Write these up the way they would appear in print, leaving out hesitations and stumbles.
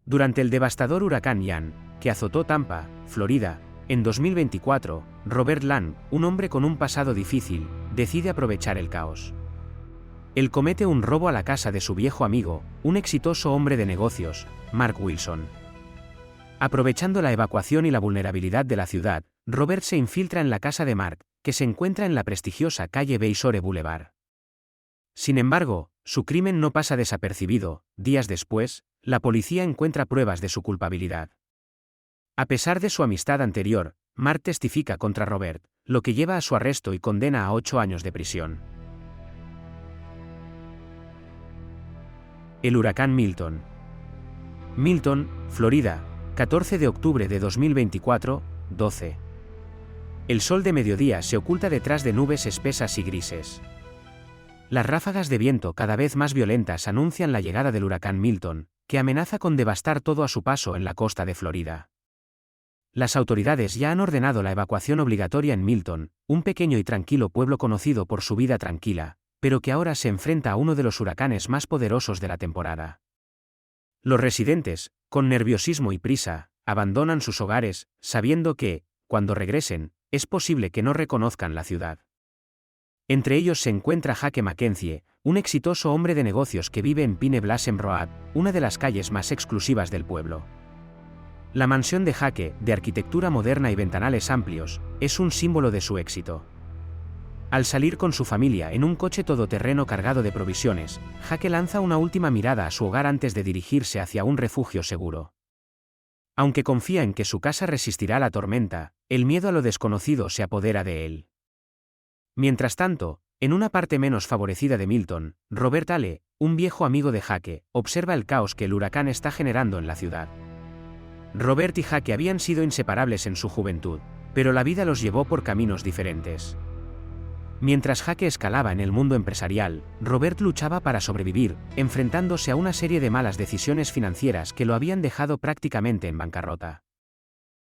Durante el devastador huracán Ian, que azotó Tampa, Florida, en 2024, Robert Lang, un hombre con un pasado difícil, decide aprovechar el caos. Él comete un robo a la casa de su viejo amigo, un exitoso hombre de negocios, Mark Wilson. Aprovechando la evacuación y la vulnerabilidad de la ciudad, Robert se infiltra en la casa de Mark, que se encuentra en la prestigiosa calle Bayshore Boulevard. Sin embargo, su crimen no pasa desapercibido. Días después, la policía encuentra pruebas de su culpabilidad. A pesar de su amistad anterior, Mark testifica contra Robert, lo que lleva a su arresto y condena a 8 años de prisión. El huracán Milton. Milton, Florida, 14 de octubre de 2024, 12. El sol de mediodía se oculta detrás de nubes espesas y grises. Las ráfagas de viento cada vez más violentas anuncian la llegada del huracán Milton, que amenaza con devastar todo a su paso en la costa de Florida. Las autoridades ya han ordenado la evacuación obligatoria en Milton, un pequeño y tranquilo pueblo conocido por su vida tranquila, pero que ahora se enfrenta a uno de los huracanes más poderosos de la temporada. Los residentes, con nerviosismo y prisa, abandonan sus hogares, sabiendo que, cuando regresen, es posible que no reconozcan la ciudad. Entre ellos se encuentra Jake Mackenzie, un exitoso hombre de negocios que vive en Pine Blasem Road, una de las calles más exclusivas del pueblo. La mansión de Jake, de arquitectura moderna y ventanales amplios, es un símbolo de su éxito. Al salir con su familia en un coche todoterreno cargado de provisiones, Jake lanza una última mirada a su hogar antes de dirigirse hacia un refugio seguro. Aunque confía en que su casa resistirá la tormenta, el miedo a lo desconocido se apodera de él. Mientras tanto, en una parte menos favorecida de Milton, Robert Ale, un viejo amigo de Jake, observa el caos que el huracán está generando en la ciudad. Robert y Jake habían sido inseparables en su juventud, pero la vida los llevó por caminos diferentes. Mientras Jake escalaba en el mundo empresarial, Robert luchaba para sobrevivir, enfrentándose a una serie de malas decisiones financieras que lo habían dejado prácticamente en bancarrota.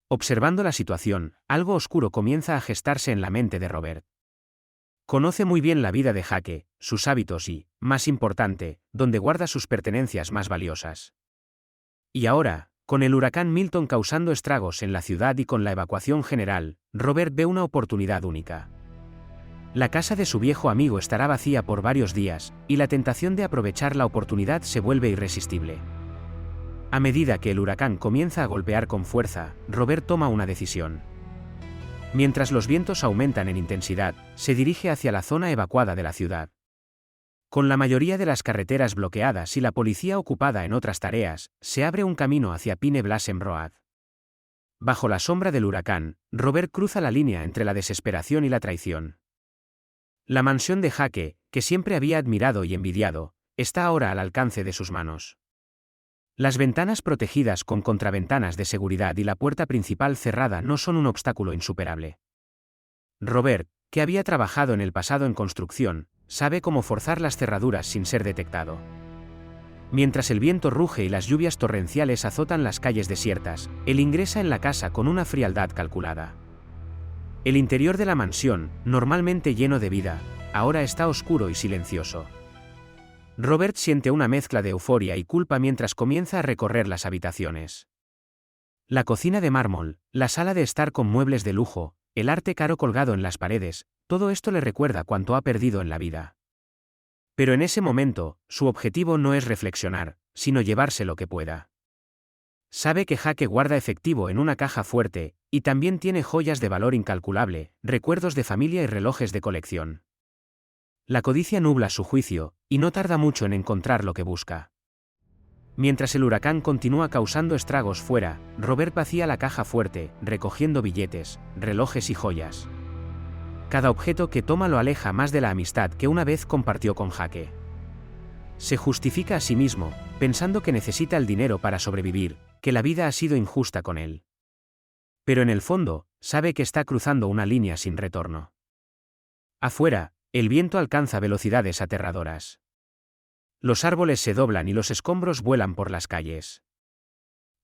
Observando la situación, algo oscuro comienza a gestarse en la mente de Robert. Conoce muy bien la vida de Jake, sus hábitos y, más importante, donde guarda sus pertenencias más valiosas. Y ahora, con el huracán Milton causando estragos en la ciudad y con la evacuación general, Robert ve una oportunidad única. La casa de su viejo amigo estará vacía por varios días, y la tentación de aprovechar la oportunidad se vuelve irresistible. A medida que el huracán comienza a golpear con fuerza, Robert toma una decisión. Mientras los vientos aumentan en intensidad, se dirige hacia la zona evacuada de la ciudad. Con la mayoría de las carreteras bloqueadas y la policía ocupada en otras tareas, se abre un camino hacia Pine Blasem Road. Bajo la sombra del huracán, Robert cruza la línea entre la desesperación y la traición. La mansión de Jake, que siempre había admirado y envidiado, está ahora al alcance de sus manos. Las ventanas protegidas con contraventanas de seguridad y la puerta principal cerrada no son un obstáculo insuperable. Robert, que había trabajado en el pasado en construcción, sabe cómo forzar las cerraduras sin ser detectado. Mientras el viento ruge y las lluvias torrenciales azotan las calles desiertas, él ingresa en la casa con una frialdad calculada. El interior de la mansión, normalmente lleno de vida, ahora está oscuro y silencioso. Robert siente una mezcla de euforia y culpa mientras comienza a recorrer las habitaciones. La cocina de mármol, la sala de estar con muebles de lujo, el arte caro colgado en las paredes, todo esto le recuerda cuánto ha perdido en la vida. Pero en ese momento, su objetivo no es reflexionar, sino llevarse lo que pueda. Sabe que Jake guarda efectivo en una caja fuerte, y también tiene joyas de valor incalculable, recuerdos de familia y relojes de colección. La codicia nubla su juicio, y no tarda mucho en encontrar lo que busca. Mientras el huracán continúa causando estragos fuera, Robert vacía la caja fuerte, recogiendo billetes, relojes y joyas. Cada objeto que toma lo aleja más de la amistad que una vez compartió con Jake. Se justifica a sí mismo, pensando que necesita el dinero para sobrevivir, que la vida ha sido injusta con él. Pero en el fondo, sabe que está cruzando una línea sin retorno. Afuera, el viento alcanza velocidades aterradoras. Los árboles se doblan y los escombros vuelan por las calles.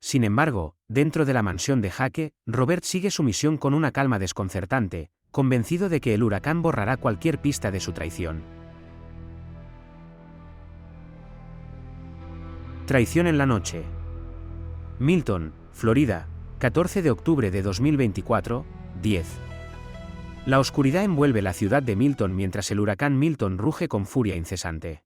Sin embargo, dentro de la mansión de Jake, Robert sigue su misión con una calma desconcertante, convencido de que el huracán borrará cualquier pista de su traición. Traición en la noche. Milton, Florida, 14 de octubre de 2024, 10. La oscuridad envuelve la ciudad de Milton mientras el huracán Milton ruge con furia incesante.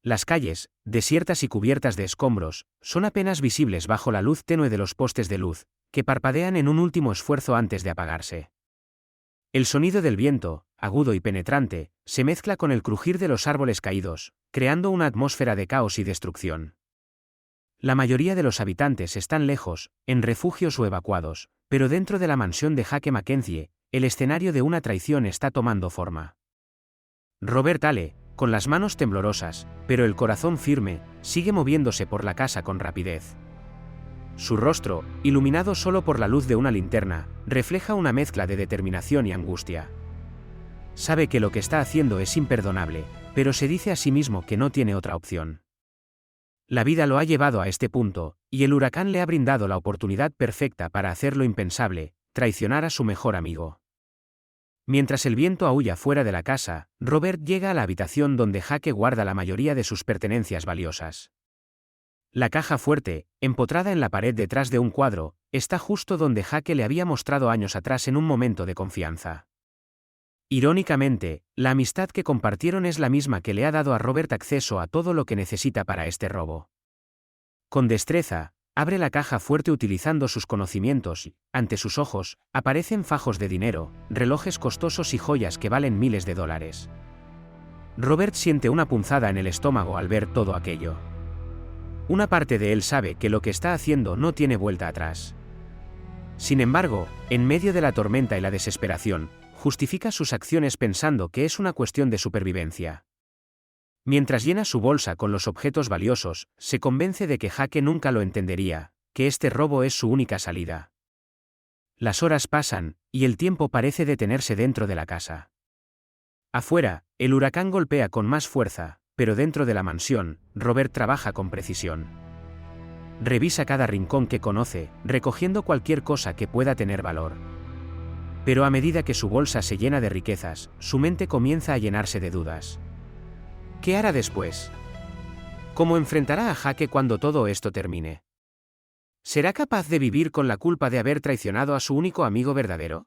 Las calles, desiertas y cubiertas de escombros, son apenas visibles bajo la luz tenue de los postes de luz, que parpadean en un último esfuerzo antes de apagarse. El sonido del viento, agudo y penetrante, se mezcla con el crujir de los árboles caídos, creando una atmósfera de caos y destrucción. La mayoría de los habitantes están lejos, en refugios o evacuados, pero dentro de la mansión de Jake Mackenzie, el escenario de una traición está tomando forma. Robert Ale, con las manos temblorosas, pero el corazón firme, sigue moviéndose por la casa con rapidez. Su rostro, iluminado solo por la luz de una linterna, refleja una mezcla de determinación y angustia. Sabe que lo que está haciendo es imperdonable, pero se dice a sí mismo que no tiene otra opción. La vida lo ha llevado a este punto, y el huracán le ha brindado la oportunidad perfecta para hacer lo impensable, traicionar a su mejor amigo. Mientras el viento aúlla fuera de la casa, Robert llega a la habitación donde Jake guarda la mayoría de sus pertenencias valiosas. La caja fuerte, empotrada en la pared detrás de un cuadro, está justo donde Jake le había mostrado años atrás en un momento de confianza. Irónicamente, la amistad que compartieron es la misma que le ha dado a Robert acceso a todo lo que necesita para este robo. Con destreza, abre la caja fuerte utilizando sus conocimientos y, ante sus ojos, aparecen fajos de dinero, relojes costosos y joyas que valen miles de dólares. Robert siente una punzada en el estómago al ver todo aquello. Una parte de él sabe que lo que está haciendo no tiene vuelta atrás. Sin embargo, en medio de la tormenta y la desesperación, justifica sus acciones pensando que es una cuestión de supervivencia. Mientras llena su bolsa con los objetos valiosos, se convence de que Jake nunca lo entendería, que este robo es su única salida. Las horas pasan, y el tiempo parece detenerse dentro de la casa. Afuera, el huracán golpea con más fuerza, pero dentro de la mansión, Robert trabaja con precisión. Revisa cada rincón que conoce, recogiendo cualquier cosa que pueda tener valor. Pero a medida que su bolsa se llena de riquezas, su mente comienza a llenarse de dudas. ¿Qué hará después? ¿Cómo enfrentará a Jake cuando todo esto termine? ¿Será capaz de vivir con la culpa de haber traicionado a su único amigo verdadero?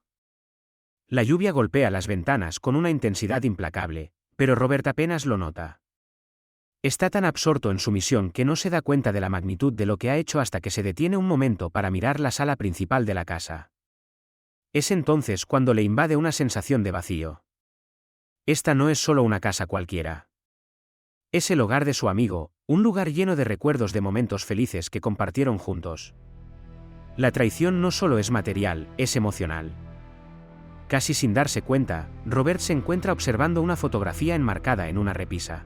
La lluvia golpea las ventanas con una intensidad implacable, pero Robert apenas lo nota. Está tan absorto en su misión que no se da cuenta de la magnitud de lo que ha hecho hasta que se detiene un momento para mirar la sala principal de la casa. Es entonces cuando le invade una sensación de vacío. Esta no es solo una casa cualquiera. Es el hogar de su amigo, un lugar lleno de recuerdos de momentos felices que compartieron juntos. La traición no solo es material, es emocional. Casi sin darse cuenta, Robert se encuentra observando una fotografía enmarcada en una repisa.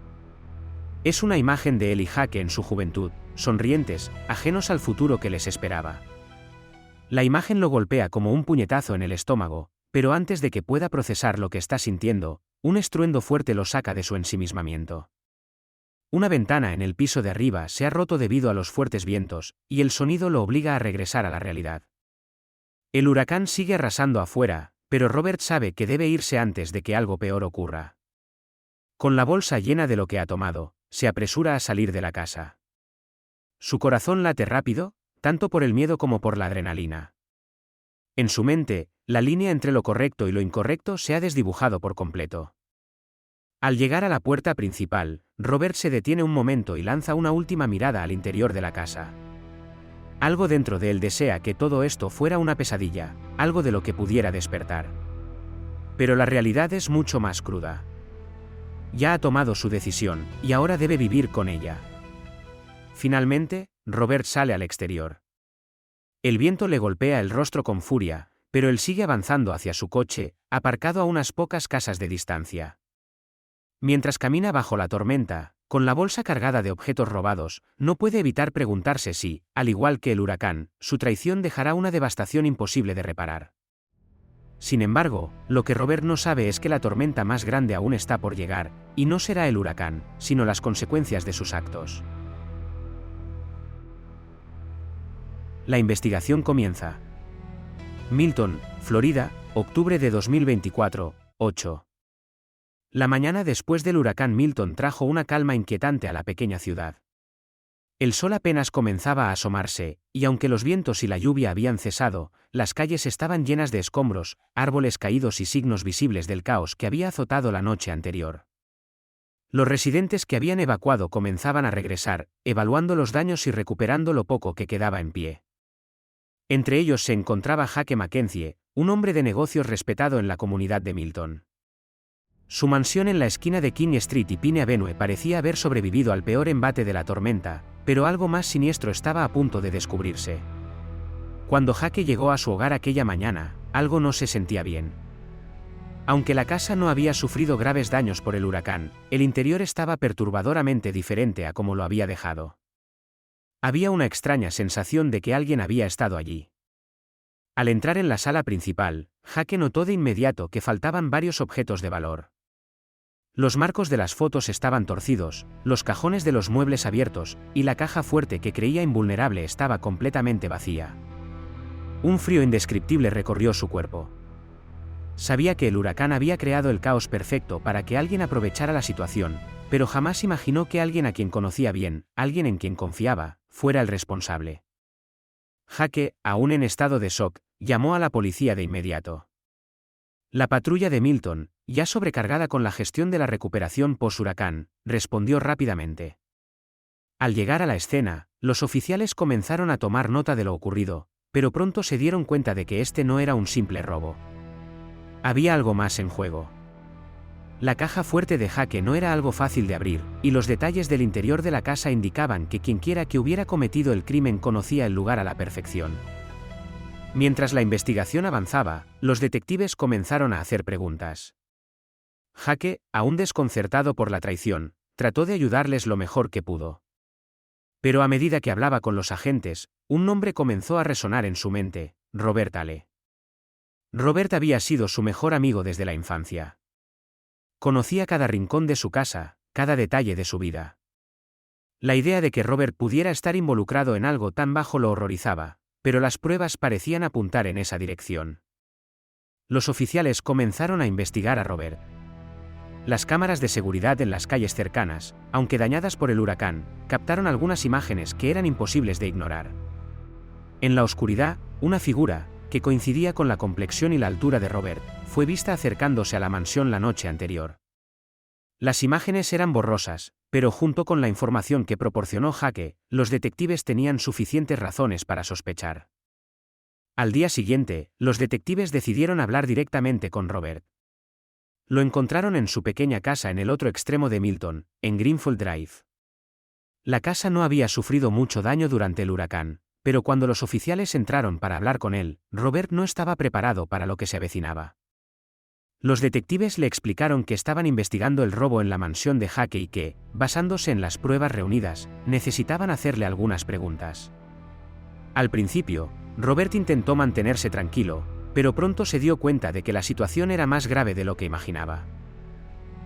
Es una imagen de él y Jake en su juventud, sonrientes, ajenos al futuro que les esperaba. La imagen lo golpea como un puñetazo en el estómago, pero antes de que pueda procesar lo que está sintiendo, un estruendo fuerte lo saca de su ensimismamiento. Una ventana en el piso de arriba se ha roto debido a los fuertes vientos, y el sonido lo obliga a regresar a la realidad. El huracán sigue arrasando afuera, pero Robert sabe que debe irse antes de que algo peor ocurra. Con la bolsa llena de lo que ha tomado, se apresura a salir de la casa. Su corazón late rápido, tanto por el miedo como por la adrenalina. En su mente, la línea entre lo correcto y lo incorrecto se ha desdibujado por completo. Al llegar a la puerta principal, Robert se detiene un momento y lanza una última mirada al interior de la casa. Algo dentro de él desea que todo esto fuera una pesadilla, algo de lo que pudiera despertar. Pero la realidad es mucho más cruda. Ya ha tomado su decisión, y ahora debe vivir con ella. Finalmente, Robert sale al exterior. El viento le golpea el rostro con furia, pero él sigue avanzando hacia su coche, aparcado a unas pocas casas de distancia. Mientras camina bajo la tormenta, con la bolsa cargada de objetos robados, no puede evitar preguntarse si, al igual que el huracán, su traición dejará una devastación imposible de reparar. Sin embargo, lo que Robert no sabe es que la tormenta más grande aún está por llegar, y no será el huracán, sino las consecuencias de sus actos. La investigación comienza. Milton, Florida, octubre de 2024, 8. La mañana después del huracán Milton trajo una calma inquietante a la pequeña ciudad. El sol apenas comenzaba a asomarse, y aunque los vientos y la lluvia habían cesado, las calles estaban llenas de escombros, árboles caídos y signos visibles del caos que había azotado la noche anterior. Los residentes que habían evacuado comenzaban a regresar, evaluando los daños y recuperando lo poco que quedaba en pie. Entre ellos se encontraba Jake Mackenzie, un hombre de negocios respetado en la comunidad de Milton. Su mansión en la esquina de King Street y Pine Avenue parecía haber sobrevivido al peor embate de la tormenta, pero algo más siniestro estaba a punto de descubrirse. Cuando Jake llegó a su hogar aquella mañana, algo no se sentía bien. Aunque la casa no había sufrido graves daños por el huracán, el interior estaba perturbadoramente diferente a como lo había dejado. Había una extraña sensación de que alguien había estado allí. Al entrar en la sala principal, Jake notó de inmediato que faltaban varios objetos de valor. Los marcos de las fotos estaban torcidos, los cajones de los muebles abiertos, y la caja fuerte que creía invulnerable estaba completamente vacía. Un frío indescriptible recorrió su cuerpo. Sabía que el huracán había creado el caos perfecto para que alguien aprovechara la situación, pero jamás imaginó que alguien a quien conocía bien, alguien en quien confiaba, fuera el responsable. Jake, aún en estado de shock, llamó a la policía de inmediato. La patrulla de Milton, ya sobrecargada con la gestión de la recuperación post-huracán, respondió rápidamente. Al llegar a la escena, los oficiales comenzaron a tomar nota de lo ocurrido, pero pronto se dieron cuenta de que este no era un simple robo. Había algo más en juego. La caja fuerte de Jake no era algo fácil de abrir, y los detalles del interior de la casa indicaban que quienquiera que hubiera cometido el crimen conocía el lugar a la perfección. Mientras la investigación avanzaba, los detectives comenzaron a hacer preguntas. Jake, aún desconcertado por la traición, trató de ayudarles lo mejor que pudo. Pero a medida que hablaba con los agentes, un nombre comenzó a resonar en su mente: Robert Ale. Robert había sido su mejor amigo desde la infancia. Conocía cada rincón de su casa, cada detalle de su vida. La idea de que Robert pudiera estar involucrado en algo tan bajo lo horrorizaba, pero las pruebas parecían apuntar en esa dirección. Los oficiales comenzaron a investigar a Robert. Las cámaras de seguridad en las calles cercanas, aunque dañadas por el huracán, captaron algunas imágenes que eran imposibles de ignorar. En la oscuridad, una figura, que coincidía con la complexión y la altura de Robert, fue vista acercándose a la mansión la noche anterior. Las imágenes eran borrosas, pero junto con la información que proporcionó Jake, los detectives tenían suficientes razones para sospechar. Al día siguiente, los detectives decidieron hablar directamente con Robert. Lo encontraron en su pequeña casa en el otro extremo de Milton, en Greenfield Drive. La casa no había sufrido mucho daño durante el huracán, pero cuando los oficiales entraron para hablar con él, Robert no estaba preparado para lo que se avecinaba. Los detectives le explicaron que estaban investigando el robo en la mansión de Jake y que, basándose en las pruebas reunidas, necesitaban hacerle algunas preguntas. Al principio, Robert intentó mantenerse tranquilo, pero pronto se dio cuenta de que la situación era más grave de lo que imaginaba.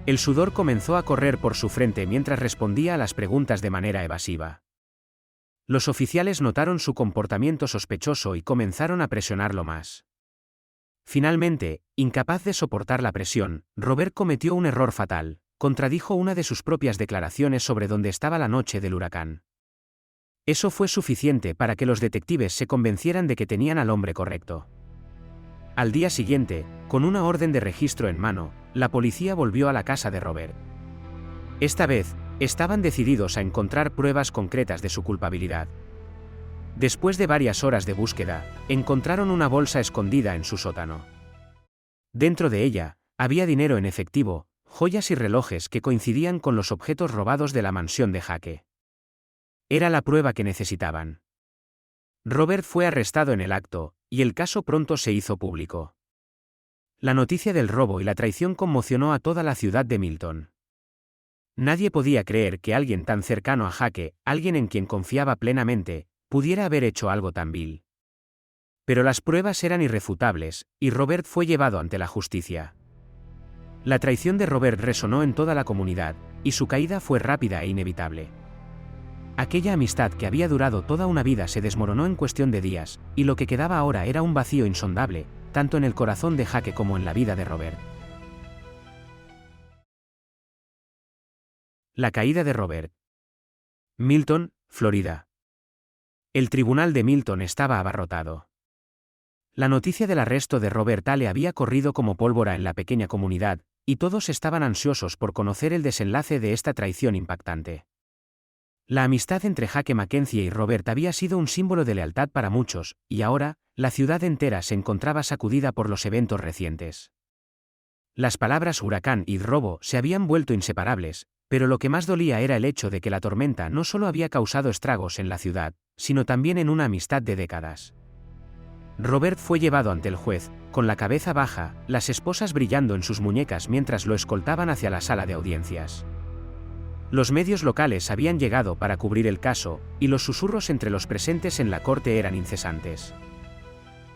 El sudor comenzó a correr por su frente mientras respondía a las preguntas de manera evasiva. Los oficiales notaron su comportamiento sospechoso y comenzaron a presionarlo más. Finalmente, incapaz de soportar la presión, Robert cometió un error fatal: contradijo una de sus propias declaraciones sobre dónde estaba la noche del huracán. Eso fue suficiente para que los detectives se convencieran de que tenían al hombre correcto. Al día siguiente, con una orden de registro en mano, la policía volvió a la casa de Robert. Esta vez, estaban decididos a encontrar pruebas concretas de su culpabilidad. Después de varias horas de búsqueda, encontraron una bolsa escondida en su sótano. Dentro de ella, había dinero en efectivo, joyas y relojes que coincidían con los objetos robados de la mansión de Jake. Era la prueba que necesitaban. Robert fue arrestado en el acto, y el caso pronto se hizo público. La noticia del robo y la traición conmocionó a toda la ciudad de Milton. Nadie podía creer que alguien tan cercano a Jake, alguien en quien confiaba plenamente, pudiera haber hecho algo tan vil. Pero las pruebas eran irrefutables, y Robert fue llevado ante la justicia. La traición de Robert resonó en toda la comunidad, y su caída fue rápida e inevitable. Aquella amistad que había durado toda una vida se desmoronó en cuestión de días, y lo que quedaba ahora era un vacío insondable, tanto en el corazón de Jake como en la vida de Robert. La caída de Robert. Milton, Florida. El tribunal de Milton estaba abarrotado. La noticia del arresto de Robert Tale había corrido como pólvora en la pequeña comunidad, y todos estaban ansiosos por conocer el desenlace de esta traición impactante. La amistad entre Jake Mackenzie y Robert había sido un símbolo de lealtad para muchos, y ahora, la ciudad entera se encontraba sacudida por los eventos recientes. Las palabras huracán y robo se habían vuelto inseparables, pero lo que más dolía era el hecho de que la tormenta no solo había causado estragos en la ciudad, sino también en una amistad de décadas. Robert fue llevado ante el juez, con la cabeza baja, las esposas brillando en sus muñecas mientras lo escoltaban hacia la sala de audiencias. Los medios locales habían llegado para cubrir el caso, y los susurros entre los presentes en la corte eran incesantes.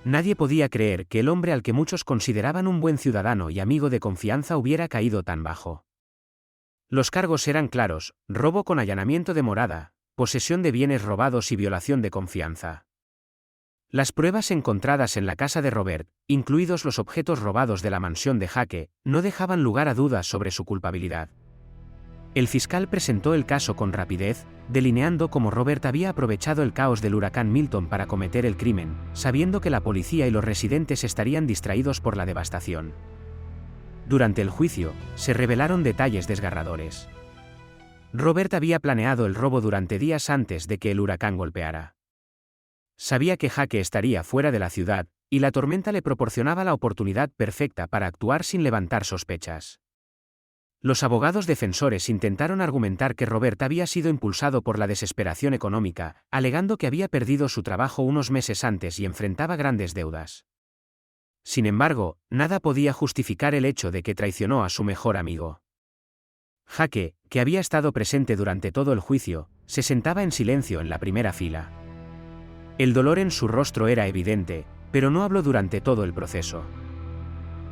Nadie podía creer que el hombre al que muchos consideraban un buen ciudadano y amigo de confianza hubiera caído tan bajo. Los cargos eran claros: robo con allanamiento de morada, posesión de bienes robados y violación de confianza. Las pruebas encontradas en la casa de Robert, incluidos los objetos robados de la mansión de Jake, no dejaban lugar a dudas sobre su culpabilidad. El fiscal presentó el caso con rapidez, delineando cómo Robert había aprovechado el caos del huracán Milton para cometer el crimen, sabiendo que la policía y los residentes estarían distraídos por la devastación. Durante el juicio, se revelaron detalles desgarradores. Robert había planeado el robo durante días antes de que el huracán golpeara. Sabía que Jake estaría fuera de la ciudad, y la tormenta le proporcionaba la oportunidad perfecta para actuar sin levantar sospechas. Los abogados defensores intentaron argumentar que Robert había sido impulsado por la desesperación económica, alegando que había perdido su trabajo unos meses antes y enfrentaba grandes deudas. Sin embargo, nada podía justificar el hecho de que traicionó a su mejor amigo. Jake, que había estado presente durante todo el juicio, se sentaba en silencio en la primera fila. El dolor en su rostro era evidente, pero no habló durante todo el proceso.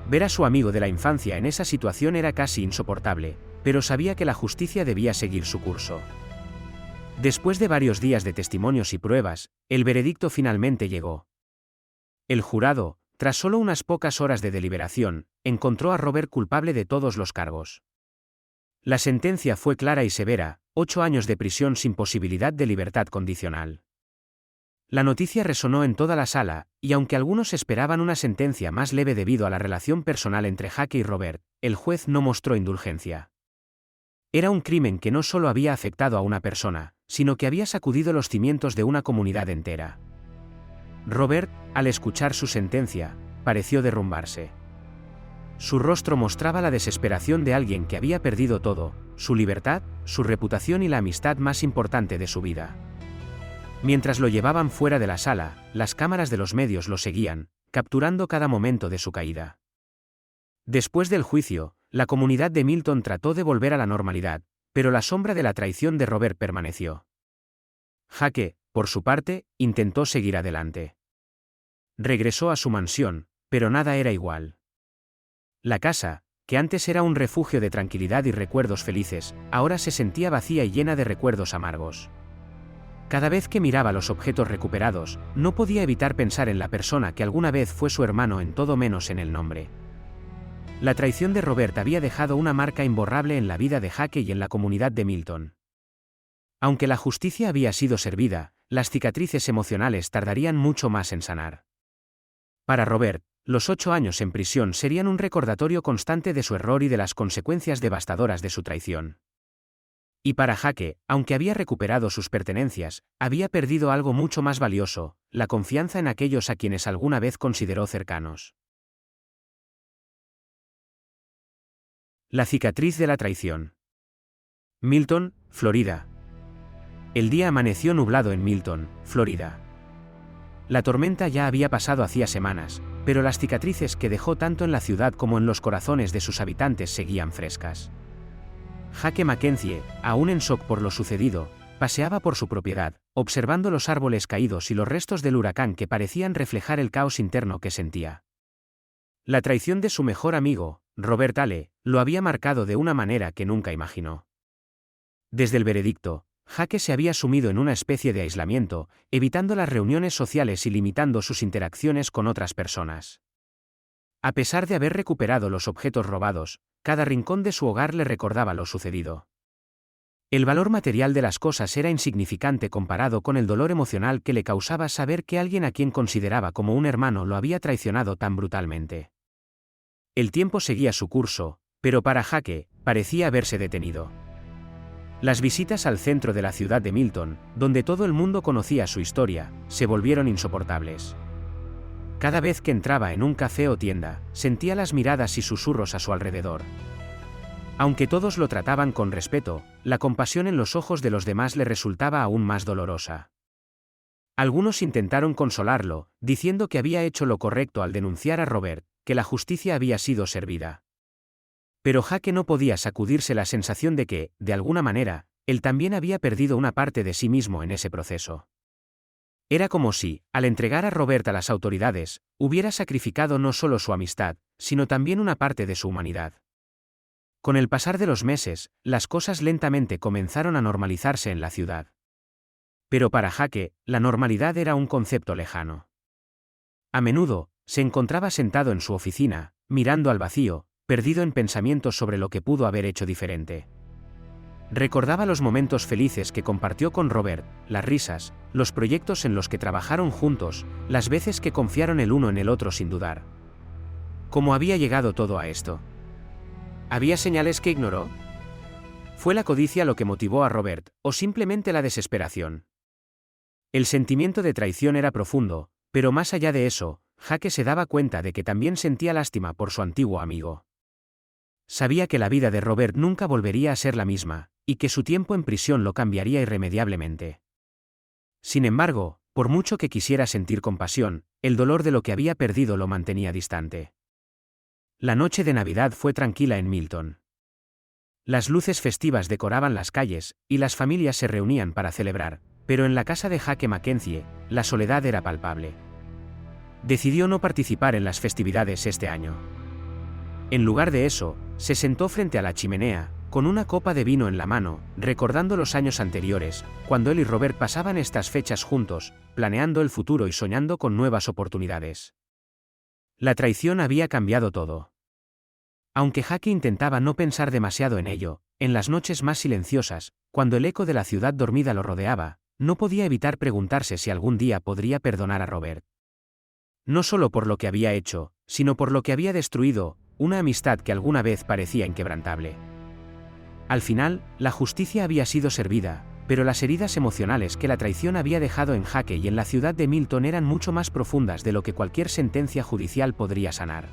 Ver a su amigo de la infancia en esa situación era casi insoportable, pero sabía que la justicia debía seguir su curso. Después de varios días de testimonios y pruebas, el veredicto finalmente llegó. El jurado, tras solo unas pocas horas de deliberación, encontró a Robert culpable de todos los cargos. La sentencia fue clara y severa: 8 años de prisión sin posibilidad de libertad condicional. La noticia resonó en toda la sala, y aunque algunos esperaban una sentencia más leve debido a la relación personal entre Jake y Robert, el juez no mostró indulgencia. Era un crimen que no solo había afectado a una persona, sino que había sacudido los cimientos de una comunidad entera. Robert, al escuchar su sentencia, pareció derrumbarse. Su rostro mostraba la desesperación de alguien que había perdido todo: su libertad, su reputación y la amistad más importante de su vida. Mientras lo llevaban fuera de la sala, las cámaras de los medios lo seguían, capturando cada momento de su caída. Después del juicio, la comunidad de Milton trató de volver a la normalidad, pero la sombra de la traición de Robert permaneció. Jake, por su parte, intentó seguir adelante. Regresó a su mansión, pero nada era igual. La casa, que antes era un refugio de tranquilidad y recuerdos felices, ahora se sentía vacía y llena de recuerdos amargos. Cada vez que miraba los objetos recuperados, no podía evitar pensar en la persona que alguna vez fue su hermano en todo menos en el nombre. La traición de Robert había dejado una marca imborrable en la vida de Jake y en la comunidad de Milton. Aunque la justicia había sido servida, las cicatrices emocionales tardarían mucho más en sanar. Para Robert, los 8 años en prisión serían un recordatorio constante de su error y de las consecuencias devastadoras de su traición. Y para Jake, aunque había recuperado sus pertenencias, había perdido algo mucho más valioso: la confianza en aquellos a quienes alguna vez consideró cercanos. La cicatriz de la traición. Milton, Florida. El día amaneció nublado en Milton, Florida. La tormenta ya había pasado hacía semanas, pero las cicatrices que dejó tanto en la ciudad como en los corazones de sus habitantes seguían frescas. Jake Mackenzie, aún en shock por lo sucedido, paseaba por su propiedad, observando los árboles caídos y los restos del huracán que parecían reflejar el caos interno que sentía. La traición de su mejor amigo, Robert Tale, lo había marcado de una manera que nunca imaginó. Desde el veredicto, Jake se había sumido en una especie de aislamiento, evitando las reuniones sociales y limitando sus interacciones con otras personas. A pesar de haber recuperado los objetos robados, cada rincón de su hogar le recordaba lo sucedido. El valor material de las cosas era insignificante comparado con el dolor emocional que le causaba saber que alguien a quien consideraba como un hermano lo había traicionado tan brutalmente. El tiempo seguía su curso, pero para Jake, parecía haberse detenido. Las visitas al centro de la ciudad de Milton, donde todo el mundo conocía su historia, se volvieron insoportables. Cada vez que entraba en un café o tienda, sentía las miradas y susurros a su alrededor. Aunque todos lo trataban con respeto, la compasión en los ojos de los demás le resultaba aún más dolorosa. Algunos intentaron consolarlo, diciendo que había hecho lo correcto al denunciar a Robert, que la justicia había sido servida. Pero Jake no podía sacudirse la sensación de que, de alguna manera, él también había perdido una parte de sí mismo en ese proceso. Era como si, al entregar a Robert a las autoridades, hubiera sacrificado no solo su amistad, sino también una parte de su humanidad. Con el pasar de los meses, las cosas lentamente comenzaron a normalizarse en la ciudad. Pero para Jake, la normalidad era un concepto lejano. A menudo, se encontraba sentado en su oficina, mirando al vacío, perdido en pensamientos sobre lo que pudo haber hecho diferente. Recordaba los momentos felices que compartió con Robert, las risas, los proyectos en los que trabajaron juntos, las veces que confiaron el uno en el otro sin dudar. ¿Cómo había llegado todo a esto? ¿Había señales que ignoró? ¿Fue la codicia lo que motivó a Robert, o simplemente la desesperación? El sentimiento de traición era profundo, pero más allá de eso, Jake se daba cuenta de que también sentía lástima por su antiguo amigo. Sabía que la vida de Robert nunca volvería a ser la misma, y que su tiempo en prisión lo cambiaría irremediablemente. Sin embargo, por mucho que quisiera sentir compasión, el dolor de lo que había perdido lo mantenía distante. La noche de Navidad fue tranquila en Milton. Las luces festivas decoraban las calles, y las familias se reunían para celebrar, pero en la casa de Jake Mackenzie, la soledad era palpable. Decidió no participar en las festividades este año. En lugar de eso, se sentó frente a la chimenea, con una copa de vino en la mano, recordando los años anteriores, cuando él y Robert pasaban estas fechas juntos, planeando el futuro y soñando con nuevas oportunidades. La traición había cambiado todo. Aunque Jake intentaba no pensar demasiado en ello, en las noches más silenciosas, cuando el eco de la ciudad dormida lo rodeaba, no podía evitar preguntarse si algún día podría perdonar a Robert. No solo por lo que había hecho, sino por lo que había destruido, una amistad que alguna vez parecía inquebrantable. Al final, la justicia había sido servida, pero las heridas emocionales que la traición había dejado en Jake y en la ciudad de Milton eran mucho más profundas de lo que cualquier sentencia judicial podría sanar.